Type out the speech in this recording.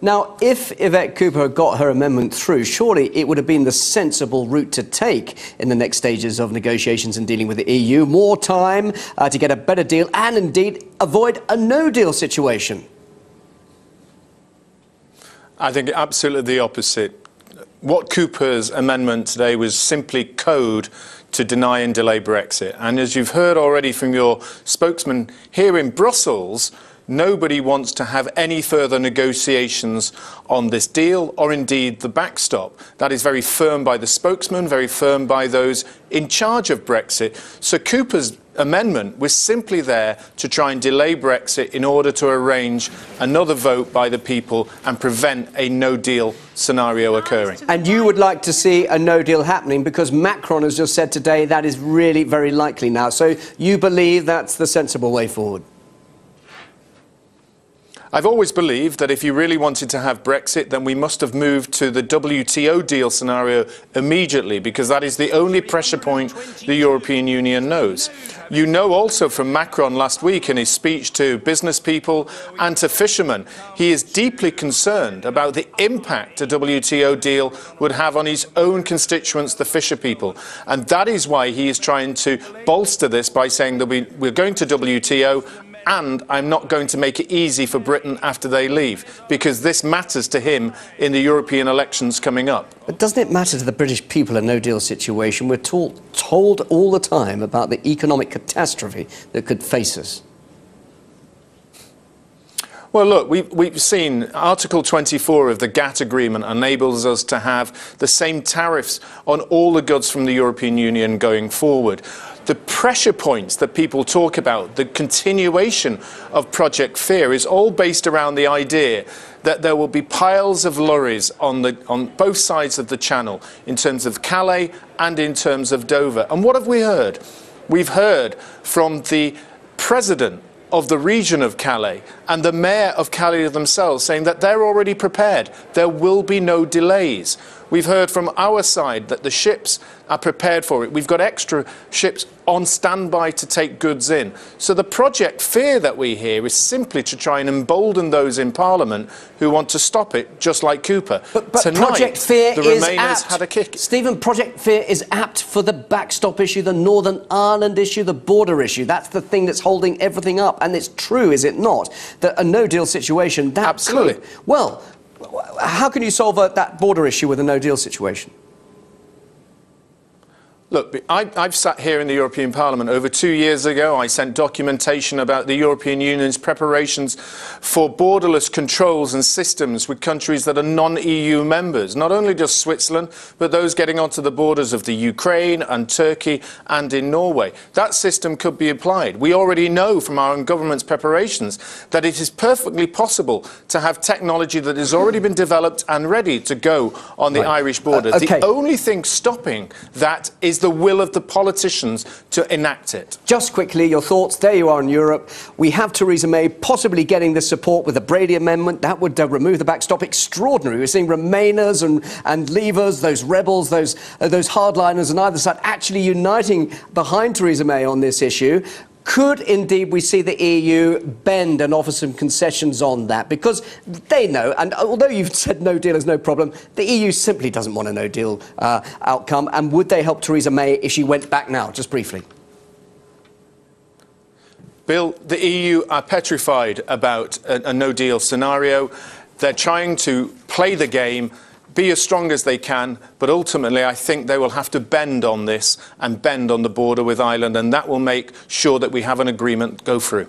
Now, if Yvette Cooper had got her amendment through, surely it would have been the sensible route to take in the next stages of negotiations and dealing with the EU. More time to get a better deal and, indeed, avoid a no-deal situation. I think absolutely the opposite. What Cooper's amendment today was simply code to deny and delay Brexit. And as you've heard already from your spokesman here in Brussels, nobody wants to have any further negotiations on this deal or indeed the backstop. That is very firm by the spokesman, very firm by those in charge of Brexit. So Cooper's amendment was simply there to try and delay Brexit in order to arrange another vote by the people and prevent a no-deal scenario occurring. And you would like to see a no-deal happening because Macron has just said today that is really very likely now. So you believe that's the sensible way forward? I've always believed that if you really wanted to have Brexit, then we must have moved to the WTO deal scenario immediately, because that is the only pressure point the European Union knows. You know also from Macron last week in his speech to business people and to fishermen, he is deeply concerned about the impact a WTO deal would have on his own constituents, the fisher people. And that is why he is trying to bolster this by saying that we're going to WTO, and I'm not going to make it easy for Britain after they leave, because this matters to him in the European elections coming up. But doesn't it matter to the British people a no-deal situation? We're told all the time about the economic catastrophe that could face us. Well, look, we've seen Article 24 of the GATT agreement enables us to have the same tariffs on all the goods from the European Union going forward. The pressure points that people talk about, the continuation of Project Fear, is all based around the idea that there will be piles of lorries on both sides of the channel, in terms of Calais and in terms of Dover. And what have we heard? We've heard from the president of the region of Calais and the mayor of Calais themselves saying that they're already prepared. There will be no delays. We've heard from our side that the ships are prepared for it. We've got extra ships on standby to take goods in. So the Project Fear that we hear is simply to try and embolden those in Parliament who want to stop it, just like Cooper. But tonight, Project Fear the is Remainers apt. had a kick. Stephen, Project Fear is apt for the backstop issue, the Northern Ireland issue, the border issue. That's the thing that's holding everything up. And it's true, is it not, that a no-deal situation, that Absolutely. could... Well, how can you solve that border issue with a no-deal situation? Look, I've sat here in the European Parliament over 2 years ago. I sent documentation about the European Union's preparations for borderless controls and systems with countries that are non-EU members, not only just Switzerland, but those getting onto the borders of the Ukraine and Turkey and in Norway. That system could be applied. We already know from our own government's preparations that it is perfectly possible to have technology that has already been developed and ready to go on the Irish border. Okay. The only thing stopping that is the will of the politicians to enact it. Just quickly, your thoughts. There you are in Europe. We have Theresa May possibly getting the support with the Brady Amendment. That would remove the backstop. Extraordinary. We're seeing Remainers and Leavers, those rebels, those hardliners on either side, actually uniting behind Theresa May on this issue. Could indeed we see the EU bend and offer some concessions on that? Because they know, and although you've said no deal is no problem, the EU simply doesn't want a no deal outcome. And would they help Theresa May if she went back now? Just briefly. Bill, the EU are petrified about a no deal scenario. They're trying to play the game, be as strong as they can, but ultimately I think they will have to bend on this and bend on the border with Ireland, and that will make sure that we have an agreement go through.